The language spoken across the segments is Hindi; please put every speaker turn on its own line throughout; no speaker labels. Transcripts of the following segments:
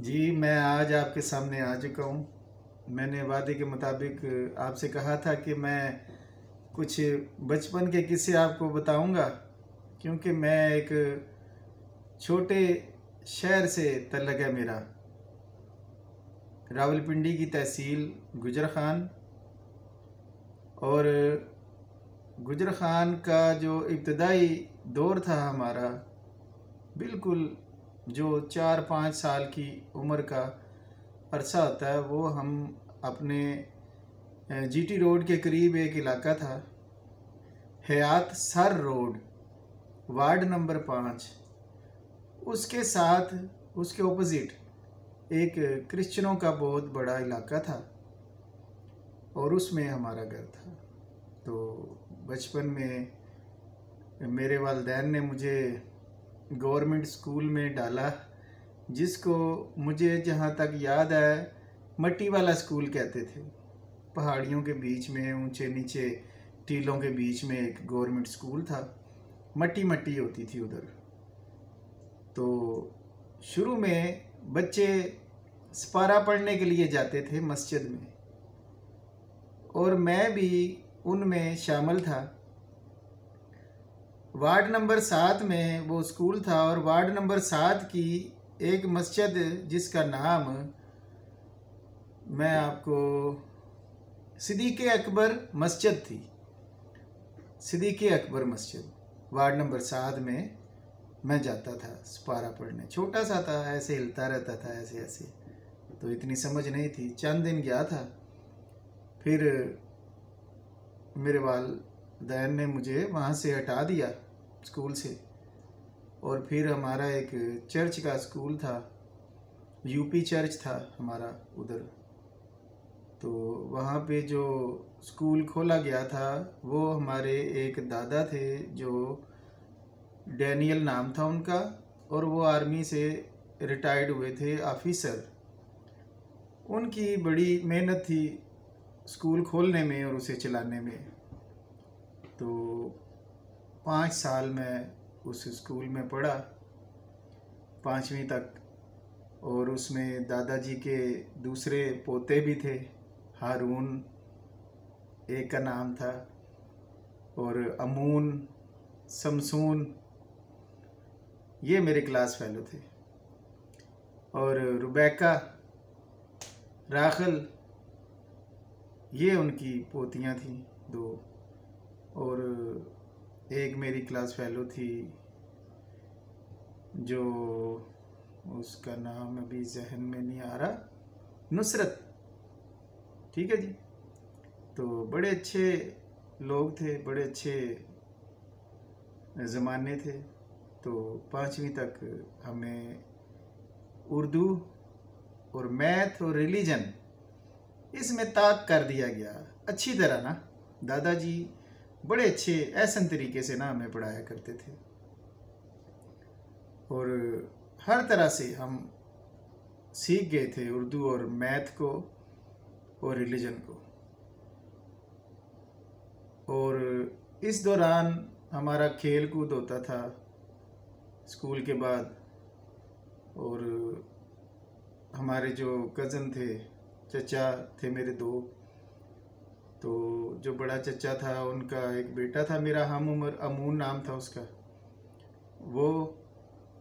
जी, मैं आज आपके सामने आ चुका हूँ। मैंने वादे के मुताबिक आपसे कहा था कि मैं कुछ बचपन के किस्से आपको बताऊँगा, क्योंकि मैं एक छोटे शहर से तल्लुक़ है मेरा। रावलपिंडी की तहसील गुजर खान, और गुजर खान का जो इब्तदाई दौर था हमारा, बिल्कुल जो 4-5 साल की उम्र का अरसा होता है, वो हम अपने जीटी रोड के करीब एक इलाका था, हयात सर रोड, वार्ड नंबर 5। उसके साथ उसके ऑपोजिट एक क्रिश्चियनों का बहुत बड़ा इलाका था और उसमें हमारा घर था। तो बचपन में मेरे वालिदैन ने मुझे गवर्नमेंट स्कूल में डाला, जिसको मुझे जहाँ तक याद है मट्टी वाला स्कूल कहते थे। पहाड़ियों के बीच में, ऊंचे नीचे टीलों के बीच में एक गवर्नमेंट स्कूल था। मट्टी मट्टी होती थी उधर। तो शुरू में बच्चे सपारा पढ़ने के लिए जाते थे मस्जिद में, और मैं भी उनमें शामिल था। वार्ड नंबर 7 में वो स्कूल था, और वार्ड नंबर 7 की एक मस्जिद जिसका नाम मैं आपको सिद्दीक़ अकबर मस्जिद थी। सिद्दीक़ अकबर मस्जिद वार्ड नंबर 7 में मैं जाता था सपारा पढ़ने। छोटा सा था, ऐसे हिलता रहता था ऐसे ऐसे, तो इतनी समझ नहीं थी। चंद दिन गया था, फिर मेरे वालिदैन ने मुझे वहाँ से हटा दिया स्कूल से, और फिर हमारा एक चर्च का स्कूल था, यूपी चर्च था हमारा उधर। तो वहाँ पे जो स्कूल खोला गया था, वो हमारे एक दादा थे, जो डैनियल नाम था उनका, और वो आर्मी से रिटायर्ड हुए थे ऑफिसर। उनकी बड़ी मेहनत थी स्कूल खोलने में और उसे चलाने में। तो 5 साल मैं उस स्कूल में पढ़ा, 5वीं तक। और उसमें दादाजी के दूसरे पोते भी थे, हारून एक का नाम था, और अमून, शमसून, ये मेरे क्लास फेलो थे। और रुबैका, राखल, ये उनकी पोतियां थीं 2। और एक मेरी क्लास फेलो थी, जो उसका नाम अभी जहन में नहीं आ रहा, नुसरत। ठीक है जी। तो बड़े अच्छे लोग थे, बड़े अच्छे ज़माने थे। तो 5वीं तक हमें उर्दू और मैथ और रिलीजन इसमें ताक कर दिया गया अच्छी तरह ना। दादाजी बड़े अच्छे ऐसन तरीके से ना हमें पढ़ाया करते थे, और हर तरह से हम सीख गए थे उर्दू और मैथ को और रिलीजन को। और इस दौरान हमारा खेल कूद होता था स्कूल के बाद। और हमारे जो कज़न थे, चचा थे मेरे 2, तो जो बड़ा चचा था उनका एक बेटा था मेरा हम उम्र, अमून नाम था उसका, वो।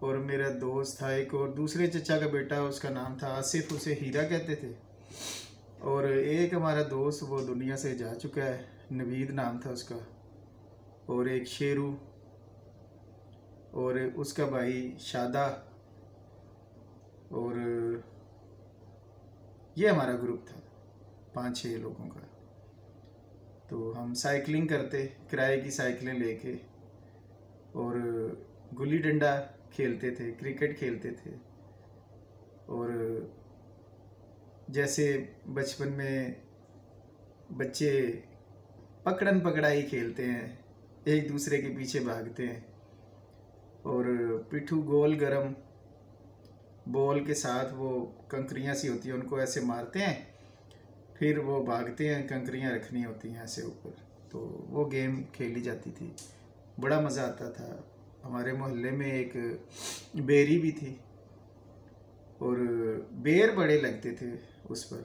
और मेरा दोस्त था एक, और दूसरे चचा का बेटा, उसका नाम था आसिफ, उसे हीरा कहते थे। और एक हमारा दोस्त वो दुनिया से जा चुका है, नवीद नाम था उसका। और एक शेरू, और उसका भाई शादा। और ये हमारा ग्रुप था 5-6 लोगों का। तो हम साइकिलिंग करते, किराए की साइकिलें लेके, और गुल्ली डंडा खेलते थे, क्रिकेट खेलते थे। और जैसे बचपन में बच्चे पकड़न पकड़ाई खेलते हैं, एक दूसरे के पीछे भागते हैं, और पिट्ठू गोल गरम बॉल के साथ वो कंकरियाँ सी होती हैं, उनको ऐसे मारते हैं, फिर वो भागते हैं, कंकरियाँ रखनी होती हैं ऐसे ऊपर। तो वो गेम खेली जाती थी, बड़ा मज़ा आता था। हमारे मोहल्ले में एक बेरी भी थी, और बेर बड़े लगते थे उस पर,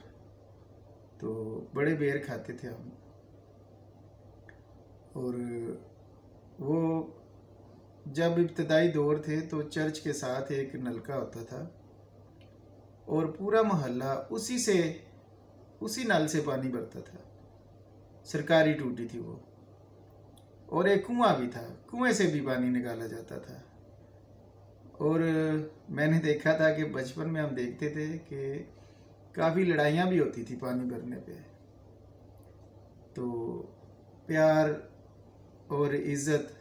तो बड़े बेर खाते थे हम। और वो जब इब्तदाई दौर थे तो चर्च के साथ एक नलका होता था और पूरा मोहल्ला उसी नल से पानी भरता था। सरकारी टूटी थी वो, और एक कुआं भी था, कुएं से भी पानी निकाला जाता था। और मैंने देखा था कि बचपन में हम देखते थे कि काफ़ी लड़ाइयाँ भी होती थी पानी भरने पे। तो प्यार और इज़्ज़त,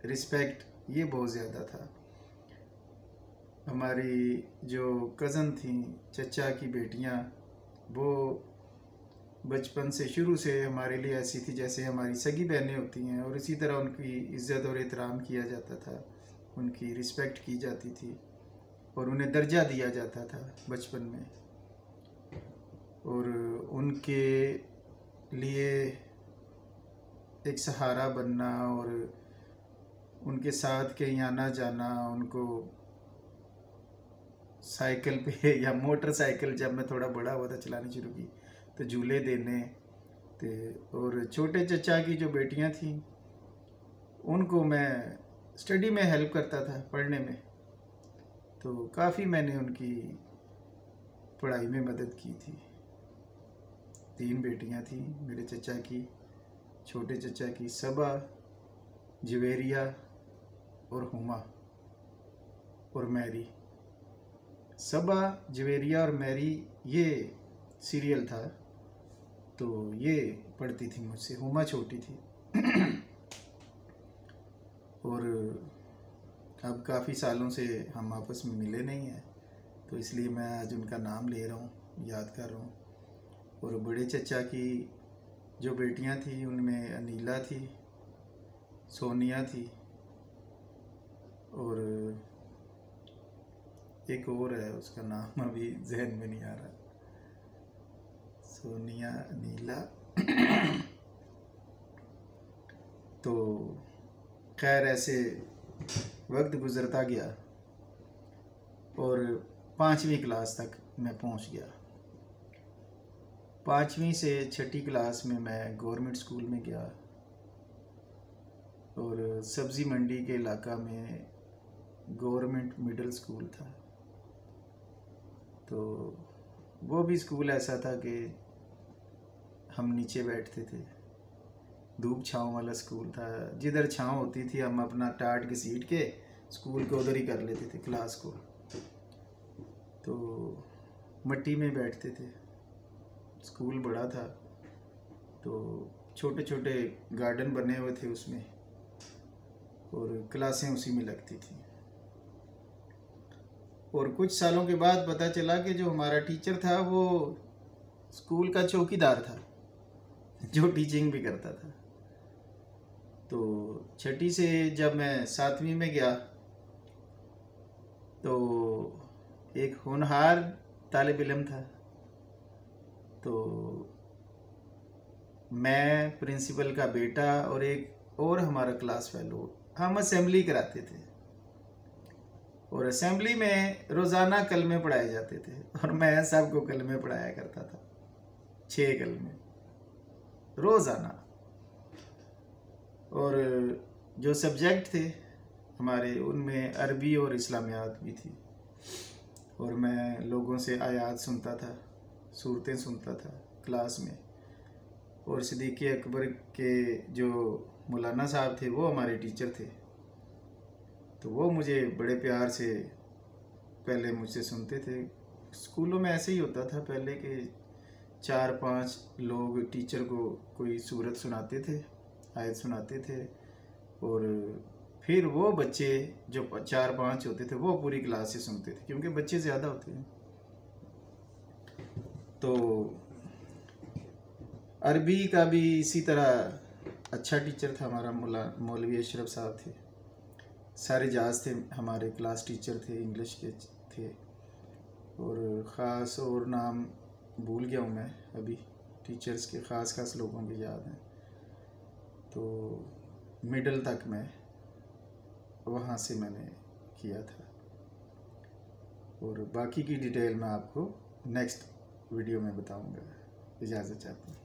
रिस्पेक्ट, ये बहुत ज़्यादा था। हमारी जो कज़न थी, चचा की बेटियाँ, वो बचपन से शुरू से हमारे लिए ऐसी थी जैसे हमारी सगी बहनें होती हैं, और इसी तरह उनकी इज़्ज़त और एहतराम किया जाता था, उनकी रिस्पेक्ट की जाती थी और उन्हें दर्जा दिया जाता था बचपन में। और उनके लिए एक सहारा बनना और उनके साथ कहीं आना जाना, उनको साइकिल पे या मोटरसाइकिल जब मैं थोड़ा बड़ा हुआ था चलानी शुरू की तो झूले देने थे। और छोटे चचा की जो बेटियां थीं उनको मैं स्टडी में हेल्प करता था, पढ़ने में, तो काफ़ी मैंने उनकी पढ़ाई में मदद की थी। 3 बेटियां थीं मेरे चचा की, छोटे चचा की सबा, जवेरिया और हुमा और मैरी। सबा, जवेरिया और मैरी ये सीरियल था, तो ये पढ़ती थी मुझसे। हुमा छोटी थी और अब काफ़ी सालों से हम आपस में मिले नहीं हैं, तो इसलिए मैं आज उनका नाम ले रहा हूँ, याद कर रहा हूँ। और बड़े चचा की जो बेटियां थी उनमें अनीला थी, सोनिया थी, और एक और है, उसका नाम अभी जहन में नहीं आ रहा। सोनिया, अनीला तो खैर ऐसे वक्त गुजरता गया और 5वीं क्लास तक मैं पहुंच गया। 5वीं से 6ठी क्लास में मैं गवर्नमेंट स्कूल में गया, और सब्ज़ी मंडी के इलाका में गवर्नमेंट मिडिल स्कूल था। तो वो भी स्कूल ऐसा था कि हम नीचे बैठते थे, धूप छाँव वाला स्कूल था। जिधर छाँव होती थी हम अपना टाट घसीट के स्कूल को उधर ही कर लेते थे, क्लास को। तो मट्टी में बैठते थे, स्कूल बड़ा था, तो छोटे छोटे गार्डन बने हुए थे उसमें, और क्लासें उसी में लगती थी। और कुछ सालों के बाद पता चला कि जो हमारा टीचर था वो स्कूल का चौकीदार था, जो टीचिंग भी करता था। तो 6ठी से जब मैं 7वीं में गया तो एक होनहार तालिब इल्म था, तो मैं, प्रिंसिपल का बेटा और एक और हमारा क्लास फेलो, हम असेंबली कराते थे। और असेंबली में रोज़ाना कलमे पढ़ाए जाते थे, और मैं सबको कलमे पढ़ाया करता था, 6 कलमे रोज़ाना। और जो सब्जेक्ट थे हमारे उनमें अरबी और इस्लामियात भी थी, और मैं लोगों से आयात सुनता था, सूरतें सुनता था क्लास में। और सिद्दीक़ अकबर के जो मौलाना साहब थे वो हमारे टीचर थे, तो वो मुझे बड़े प्यार से पहले मुझसे सुनते थे। स्कूलों में ऐसे ही होता था पहले कि 4-5 लोग टीचर को कोई सूरत सुनाते थे, आयत सुनाते थे, और फिर वो बच्चे जो 4-5 होते थे वो पूरी क्लास से सुनते थे, क्योंकि बच्चे ज़्यादा होते हैं। तो अरबी का भी इसी तरह अच्छा टीचर था हमारा, मौलवी अशरफ साहब थे। सारे जाज थे हमारे क्लास टीचर थे, इंग्लिश के थे, और ख़ास और नाम भूल गया हूँ मैं अभी, टीचर्स के ख़ास लोगों के याद हैं। तो मिडिल तक मैं वहाँ से मैंने किया था। और बाकी की डिटेल मैं आपको नेक्स्ट वीडियो में बताऊंगा। इजाज़त चाहता हूँ।